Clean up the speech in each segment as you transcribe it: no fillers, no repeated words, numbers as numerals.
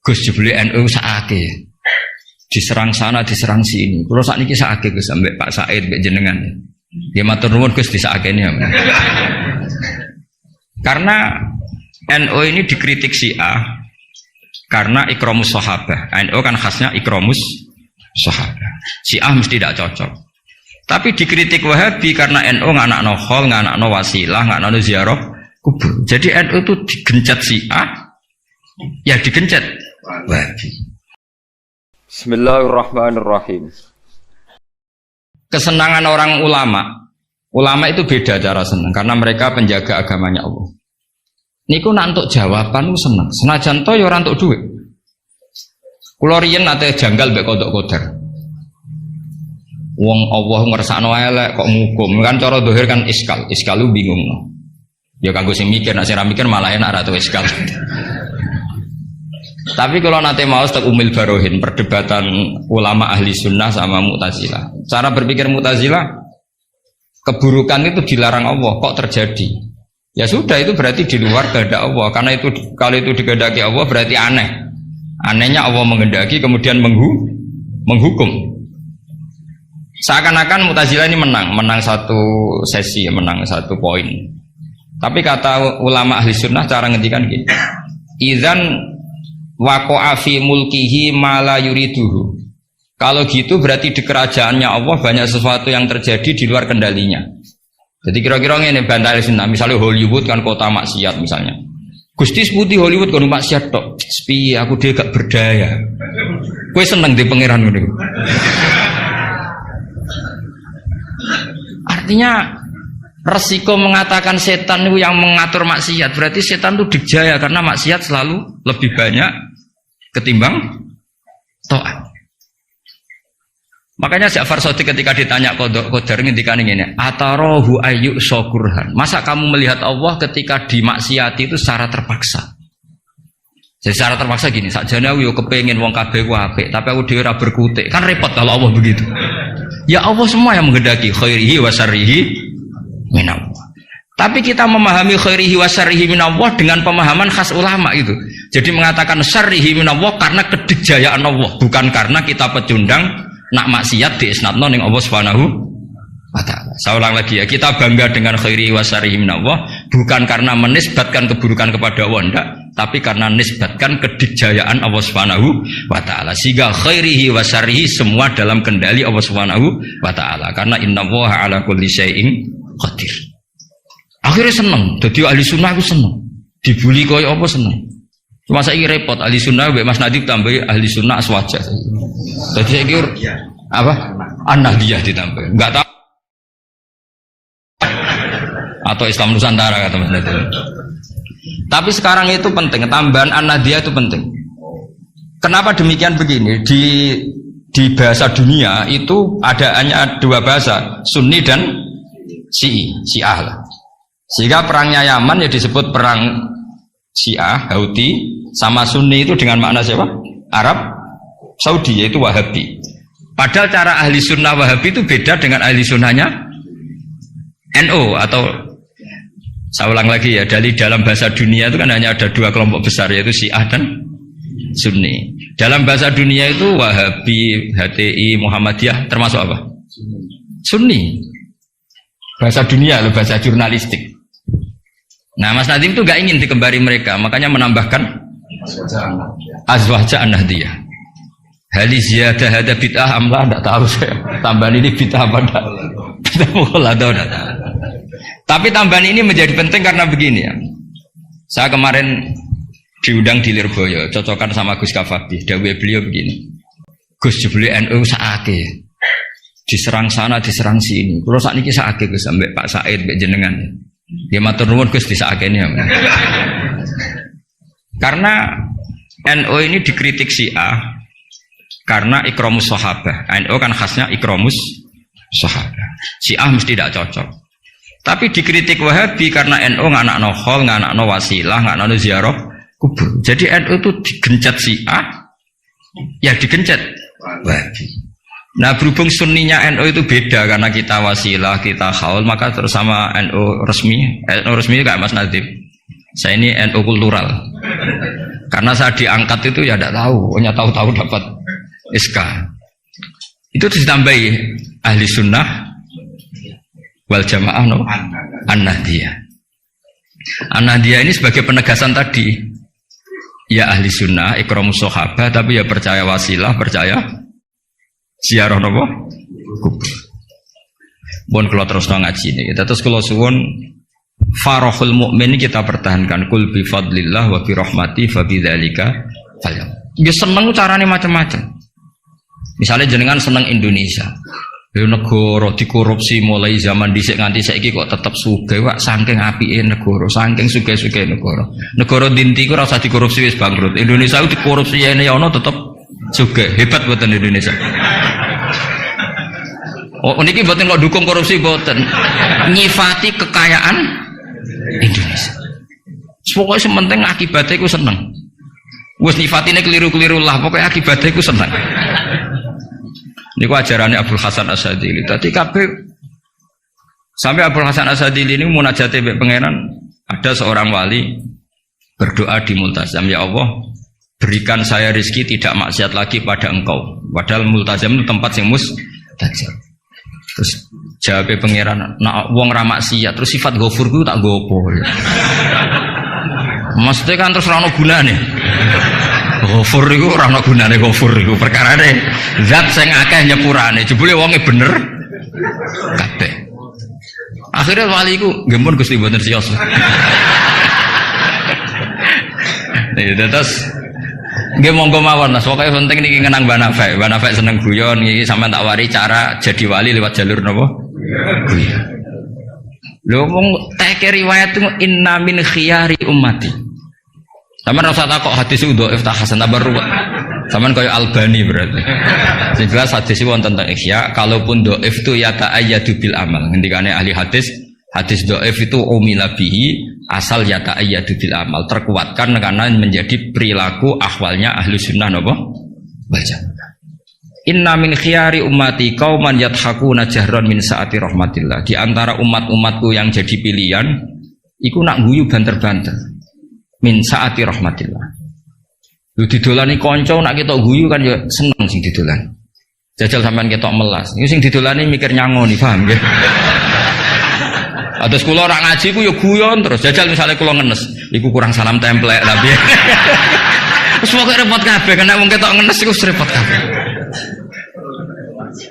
Gus jebule NU sakake. Diserang sana, diserang sini. Kulo sakniki sakake Gus sampai Pak Said mbek jenengan. Dia matur nuwun Gus disakene. Karena NU ini dikritik Syiah karena ikramus sahabah. NU kan khasnya ikramus sahabah. Syiah mesti tidak cocok. Tapi dikritik Wahabi karena NU nganakno khol, nganakno wasilah, nganakno ziarah kubur. Jadi NU itu digencet Syiah, ya digencet Wahabi. Bismillahirrahmanirrahim. Kesenangan orang ulama itu beda cara senang karena mereka penjaga agamanya Allah. Niku nak untuk jawaban ku seneng. Senajan to ya ora entuk dhuwit. Kula riyen nate janggal mbek kodok kodar. Wong Allah ngersakno elek kok ngukum. Kan cara zahir kan iskal lu bingung. Ya kanggo sing mikir, nek sing ra mikir malah enak ra tau iskal. Tapi kalau nate mau tak Umil Barohin perdebatan ulama ahli sunnah sama Mu'tazilah. Cara berpikir Mu'tazilah, keburukan itu dilarang Allah, kok terjadi? Ya sudah, itu berarti di luar kehendak Allah. Karena itu kalau itu dikehendaki Allah berarti aneh. Anehnya Allah menghendaki kemudian menghukum. Seakan-akan Mu'tazilah ini menang satu sesi, menang satu poin. Tapi kata ulama ahli sunnah cara ngendikan gini. Idzan waqa'a fi mulkihi ma la yuriduhu. Kalau gitu berarti di kerajaannya Allah banyak sesuatu yang terjadi di luar kendalinya. Jadi kira-kira ngene bantai sunnah, misalnya Hollywood kan kota maksiat misalnya. Gusti putih Hollywood kan maksiat tok. Sepi aku dia gak berdaya. Kowe seneng di pangeran ngono. Artinya resiko mengatakan setan itu yang mengatur maksiat, berarti setan itu dijaya karena maksiat selalu lebih banyak ketimbang taat. Makanya Ja'far Shadiq ketika ditanya Qadar ngendikan ngene, "Atarahu ayyuk syukurhan." Masa kamu melihat Allah ketika dimaksiati itu secara terpaksa? Jadi secara terpaksa gini, sakjane aku yo kepengin wong kabeh ku apik, tapi aku dhewe ora berkutik. Kan repot kalau Allah begitu. Ya Allah semua yang menghendaki khairihi wa syarrihi minallah. Tapi kita memahami khairihi wa syarrihi minallah dengan pemahaman khas ulama itu. Jadi mengatakan syarrihi minallah karena kedikjayaan Allah, bukan karena kita pecundang nak maksiat diisnadno ning Allah Subhanahu wa taala. Saya ulang lagi ya, kita bangga dengan khairihi wa syarrihi minallah bukan karena menisbatkan keburukan kepada Allah enggak, tapi karena nisbatkan kedikjayaan Allah Subhanahu wa taala. Sehingga khairihi wa syarrihi semua dalam kendali Allah Subhanahu wa taala. Karena innallaha ala kulli syai'in qadir. Akhirnya seneng, jadi ahli sunnah aku seneng. Dibuli kaya apa seneng. Cuma saya repot ahli sunnah, Mas Nadib tambah ahli sunnah aswaja. Jadi saya kira apa? An-Nahdiyah ditambah. Enggak tahu. Atau Islam Nusantara kata Mas Nadib. Tapi sekarang itu penting, tambahan An-Nahdiyah itu penting. Kenapa demikian begini? Di bahasa dunia itu hanya dua bahasa, Sunni dan Syiah lah. Sehingga perangnya Yaman ya disebut perang Syiah, Houthi, sama Sunni itu dengan makna siapa? Arab Saudi, yaitu Wahabi. Padahal cara ahli sunnah Wahabi itu beda dengan ahli sunnahnya NU atau saya ulang lagi ya, dari dalam bahasa dunia itu kan hanya ada dua kelompok besar yaitu Syiah dan Sunni. Dalam bahasa dunia itu Wahabi, HTI, Muhammadiyah termasuk apa? Sunni. Bahasa dunia loh, bahasa jurnalistik. Nah, Mas Nadim itu gak ingin dikembari mereka, makanya menambahkan azwaja an-nahdiyah. Hali ziyadah hada bid'ah amlah, tidak tahu saya. Tambahan ini bid'ah apa enggak? Bid'ah mukul atau enggak? Tapi tambahan ini menjadi penting karena begini ya. Saya kemarin diundang di Lirboyo, cocokan sama Gus Kafabi. Dawuh beliau begini. Gus jebule NU sakake. Diserang sana, diserang sini. Kulo sakniki sakake Gus sampai Pak Said mbek jenengan. Dia matur nuwun Gus disakene ya. Karena NU ini dikritik Syiah karena ikramus sahabah. NU kan khasnya ikramus sahabah. Syiah mesti tidak cocok. Tapi dikritik Wahabi karena NU nganakno khol, nganakno wasilah, nganakno ziarah kubur. Jadi NU itu digencet Syiah, ya digencet Wahabi. Nah berhubung sunninya NU itu beda karena kita wasilah, kita khaul, maka terus sama NU resmi kayak Mas Nadib. Saya ini NU kultural. Karena saya diangkat itu ya tidak tahu, hanya tahu-tahu dapat SK. Itu ditambahi ahli sunnah wal jamaah no? An-Nahdiyah. An-Nahdiyah ini sebagai penegasan tadi. Ya ahli sunnah, ikramus sahabah, tapi ya percaya wasilah, percaya ziarah nopo kubur. Bon kalau terus ngaji ini, terus kalau suwun farahul mukmin kita pertahankan kul bi fadlillah wa bi rahmati fa bidzalika falyam. Ya seneng carane macam-macam. Misalnya jenengan seneng Indonesia. Ya negara dikorupsi mulai zaman dhisik nganti saiki kok tetep sugih wak saking apike negara, saking sugih-sugih negara. Negara dinti ku ora usah dikorupsi wis bangkrut. Indonesia itu dikorupsi ene ya ono tetep sugih. Hebat boten Indonesia. Oh niki boten kok dukung korupsi boten. Nyifati kekayaan Indonesia. Pokoknya sementing akibatnya ku seneng. Wes nyifatine keliru-keliru lah, pokoknya akibatnya ku seneng. Niku ajarannya Abdul Hasan Asadili. Tadi kabeh sampai Abdul Hasan Asadili ini munajate mbek pangeran, ada seorang wali berdoa di multazam, ya Allah, berikan saya rezeki tidak maksiat lagi pada Engkau. Padahal multazam itu tempat sing mustajab. Terus jawab pangeran, nak wong ra maksiat, terus sifat ghafur ku tak gopo. Maksudnya kan terus ra ono gunane. Ghafur iku ora ono gunane ghafur iku perkarane zat sing akeh nyepurane jebule wonge bener kabeh. Akhirnya wali iku nggih mun Gusti mboten siyos. Terus nggih monggo mawon Mas, pokoke penting niki ngenang Banafek. Banafek seneng guyon iki sampean tak wari cara jadi wali lewat jalur napa? Guyon. Lho wong teke riwayat itu inna min khiyari ummati. Sama rasa takok hadis itu dhaif ta hasan ta baru. Saman kaya Albani berarti. Sing jelas hadis itu wonten tentang ihya, kalaupun dhaif itu ya ta'ayyadu bil amal. Ngendikane ahli hadis dhaif itu umila bihi asal ya ta'ayyadu bil amal, terkuatkan karena menjadi perilaku ahwalnya ahli sunnah napa? Baca. Inna min khiyari ummati qauman yadhakuna jahran min saati rahmatillah. Di antara umat-umatku yang jadi pilihan iku nak guyu banter-banter. Min saati rahmatillah. Lu didolani kanca nak ketok guyu kan ya seneng sing didolan. Jajal sampean ketok melas. Iku sing didolani mikir nyangoni, paham nggih? Atus kula ora ngaji ku ya guyon terus. Jajal misalnya kula ngenes, iku kurang salam templek tapi. Wis pokoke repot kabeh kena wong ketok ngenes iku repot kabeh.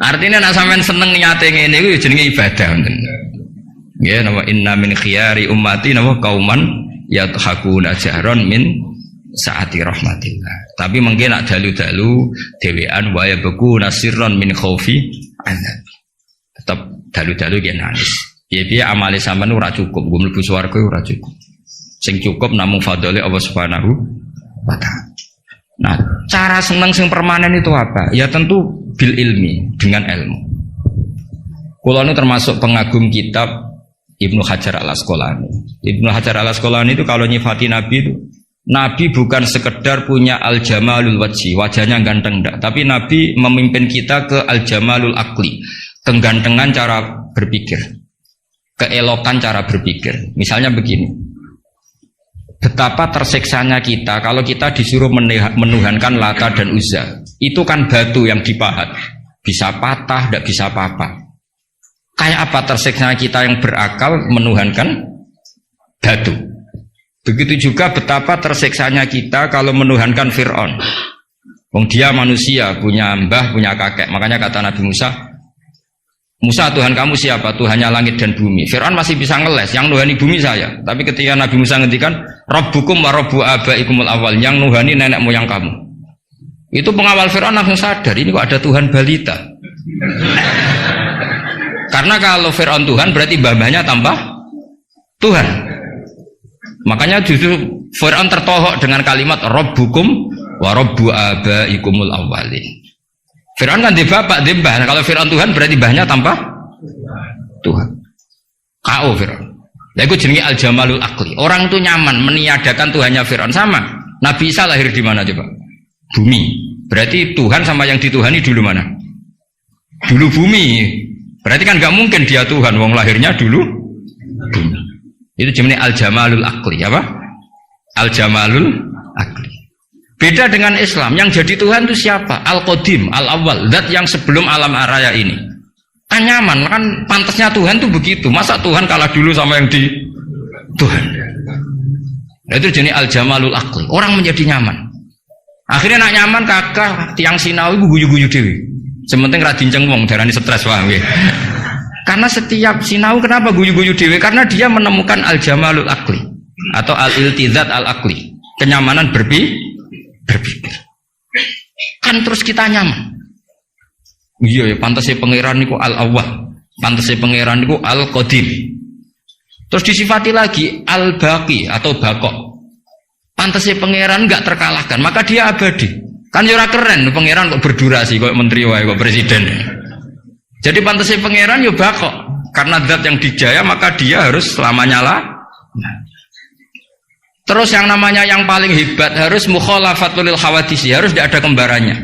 Artinya nak sampean seneng niate ngene iku ya jenenge ibadah ngoten. Nggih napa inna min khiyari ummati napa kauman yadhakuna jahron min saati rahmatillah. Tapi mungkin nak dalu-dalu dewean waya beku nasirron min khaufi azab. Tetap dalu-dalu dia nangis. Piye-piye amale sampean ora cukup, nggo mlebu swarga ora cukup. Sing cukup namung fadhole Allah Subhanahu wa taala. Nah, cara seneng sing permanen itu apa? Ya tentu bil ilmi, dengan ilmu. Kula ini termasuk pengagum kitab Ibnu Hajar Al-Asqalani. Ibnu Hajar Al-Asqalani itu kalau nyifati Nabi itu, Nabi bukan sekedar punya al-jamalul wajhi, wajahnya ganteng enggak, tapi Nabi memimpin kita ke al-jamalul akli, kegantengan cara berpikir, keelokan cara berpikir. Misalnya begini, betapa tersiksanya kita kalau kita disuruh menuhankan Lata dan Uzza. Itu kan batu yang dipahat, bisa patah, tidak bisa apa-apa. Kayak apa tersiksa kita yang berakal menuhankan batu. Begitu juga betapa tersiksanya kita kalau menuhankan Fir'aun. Wong dia manusia, punya mbah, punya kakek. Makanya kata Nabi Musa, Musa Tuhan kamu siapa? Tuhannya langit dan bumi. Fir'aun masih bisa ngeles, yang nuhani bumi saya. Tapi ketika Nabi Musa ngendikan Rabbukum wa Rabbu abaikumul awal, yang nuhani nenek moyang kamu. Itu pengawal Fir'aun langsung sadar, ini kok ada Tuhan balita. Karena kalau Fir'aun Tuhan berarti mbah-mbahnya tambah Tuhan. Makanya justru Fir'aun tertohok dengan kalimat Rabbukum wa Rabbu abaikumul awwalin. Fir'aun kan di bapak, di mbah. Kalau Fir'aun Tuhan berarti mbahnya tambah Tuhan. K.O. Fir'aun. Ya itu jenenge al-jamalul akli. Orang itu nyaman meniadakan Tuhannya Fir'aun. Sama Nabi Isa lahir di mana coba? Bumi. Berarti Tuhan sama yang dituhani dulu mana? Dulu bumi. Berarti kan nggak mungkin dia Tuhan, wong lahirnya dulu bumi. Itu jenis al-jamalul akli, apa? Al-jamalul akli. Beda dengan Islam, yang jadi Tuhan itu siapa? Al-Qadim, Al-Awwal, zat yang sebelum alam raya ini. Kan nyaman, kan pantasnya Tuhan itu begitu. Masa Tuhan kalah dulu sama yang di Tuhan? Nah, itu jenis al-jamalul aqli. Orang menjadi nyaman. Akhirnya nak nyaman kakak tiang sinau itu guyu-guyu dewi. Sementing radinceng wong darani stres paham ya. Karena setiap sinau kenapa guyu-guyu dewi? Karena dia menemukan al-jamalul aqli atau al-iltizat al-aqli. Kenyamanan berpikir. Kan terus kita nyaman. Iya ya, pantasnya pangeran niku al-awwal, pantasnya pangeran niku al-qadim. Terus disifati lagi al-baqi atau bakok. Pantasnya pangeran enggak terkalahkan, maka dia abadi. Kan ora keren pangeran kok berdurasi kok menteri wae kok presiden. Jadi pantasnya pangeran yo bakok. Karena zat yang dijaya maka dia harus selamanya lah. Terus yang namanya yang paling hebat harus mukhalafatul lil hawadisi, harus tidak ada kembarannya.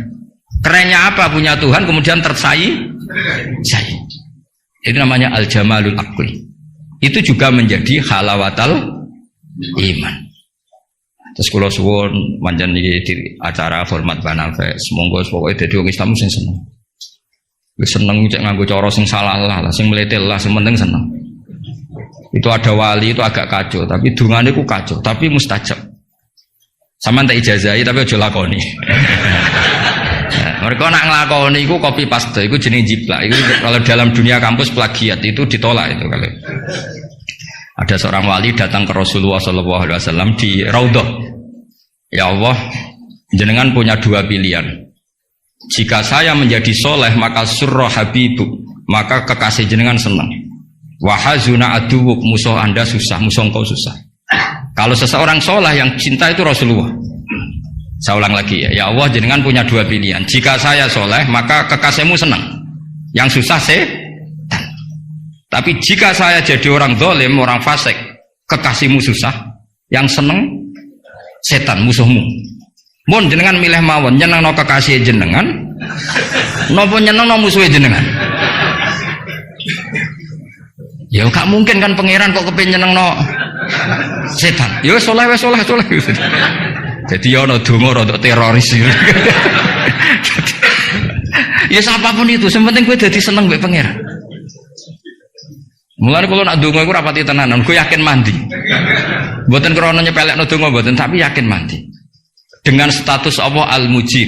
Kerennya apa punya Tuhan kemudian tersaing? Itu namanya al-jamalul aqli. Itu juga menjadi halawatal iman. Terus kula suwun pancen iki di acara hormat Banafes, monggo pokoke dadi wong Islam sing seneng. Wis seneng cek nganggo cara sing salah lah, sing mletel lah, sing penting seneng. Itu ada wali itu agak kacau, tapi dungane ku kacau, tapi mustajab. Sama tak ijazahi tapi aja lakoni. Mereka nak ngelakoni itu copy paste, itu jenis jiplak. Itu kalau dalam dunia kampus plagiat itu ditolak itu kalau. Ada seorang wali datang ke Rasulullah SAW di Raudhah. Ya Allah, jenengan punya dua pilihan. Jika saya menjadi soleh maka surra habibu, maka kekasih jenengan senang. Wahazuna aduwuk, musuh anda susah, musuh engkau susah. Kalau seseorang soleh yang cinta itu Rasulullah. Saya ulang lagi ya, ya Allah jenengan punya dua pilihan. Jika saya soleh maka kekasihmu senang, yang susah setan. Tapi jika saya jadi orang zalim, orang fasik, kekasihmu susah, yang senang setan, musuhmu. Mun jenengan milih mawon, nyenengno kekasih jenengan, nopo nyenengno musuhe jenengan. Ya gak mungkin kan pangeran kok kepengin nyenengno setan. Ya soleh. Jadi ya ono donga rada teroris. Ya siapapun itu, sementing kowe dadi seneng mbek pangeran. Mulane kula nak donga iku rapati tenanan, kowe yakin mandi. Mboten krana nyepelekno donga mboten, tapi yakin mandi. Dengan status Allah al-mujib.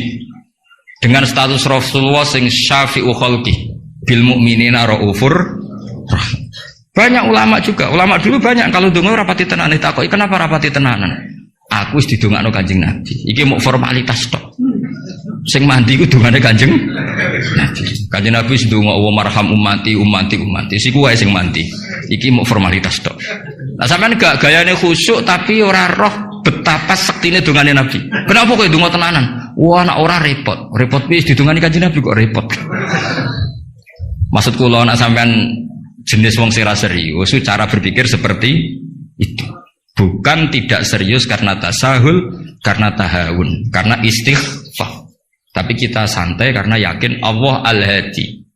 Dengan status Rasulullah sing syafi'u khalqi bil mukminina raufur rahim. Banyak ulama juga, ulama dulu banyak kalau donga rapati tenanan ditakoki kenapa rapati tenanan? Aku wis didongakno Kanjeng Nabi. Iki mau formalitas tok. Sing mandi ku dongane Kanjeng Nabi. Kanjeng Nabi wis ndonga wa marham ummati. Siku wae sing mandi. Iki mau formalitas tok. Lah sampean gak gayane khusyuk tapi ora roh betapa sektine dongane Nabi. Kenapa kok donga tenanan? Wah, nek ora repot. Repot wis didongani Kanjeng Nabi kok repot. Maksud kula nek sampean jenis wong sing serius, cara berpikir seperti itu. Bukan tidak serius karena tasahul, karena tahawun, karena istighfar. Tapi kita santai karena yakin Allah al-hadi.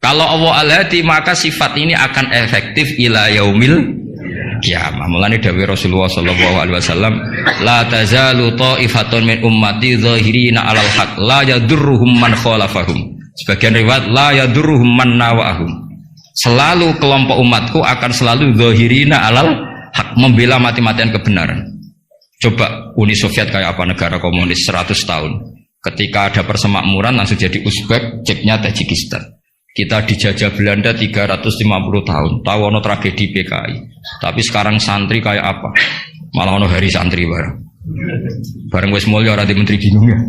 Kalau Allah al-hadi maka sifat ini akan efektif ila yaumil qiyamah. Mulane dawuh Rasulullah sallallahu alaihi wasallam, la tazalu ta'ifatun min ummati zahirina alal haq la yadurruhum man khalafahum. Sebagian riwayat la yadurruhum man nawahum. Selalu kelompok umatku akan selalu zahirina alal hak, membela mati-matian kebenaran. Coba Uni Soviet kayak apa, negara komunis 100 tahun. Ketika ada persemakmuran langsung jadi Uzbek, ceknya Tajikistan. Kita dijajah Belanda 350 tahun. Tahu ono tragedi PKI. Tapi sekarang santri kayak apa? Malah ono hari santri bareng wis mulya ora di menteri bingung ya.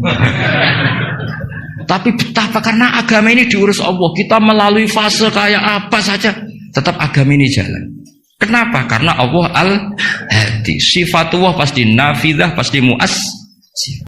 Tapi betapa karena agama ini diurus Allah, kita melalui fase kayak apa saja tetap agama ini jalan. Kenapa? Karena Allah al-hadi. Sifatullah pasti nafidah, pasti muas.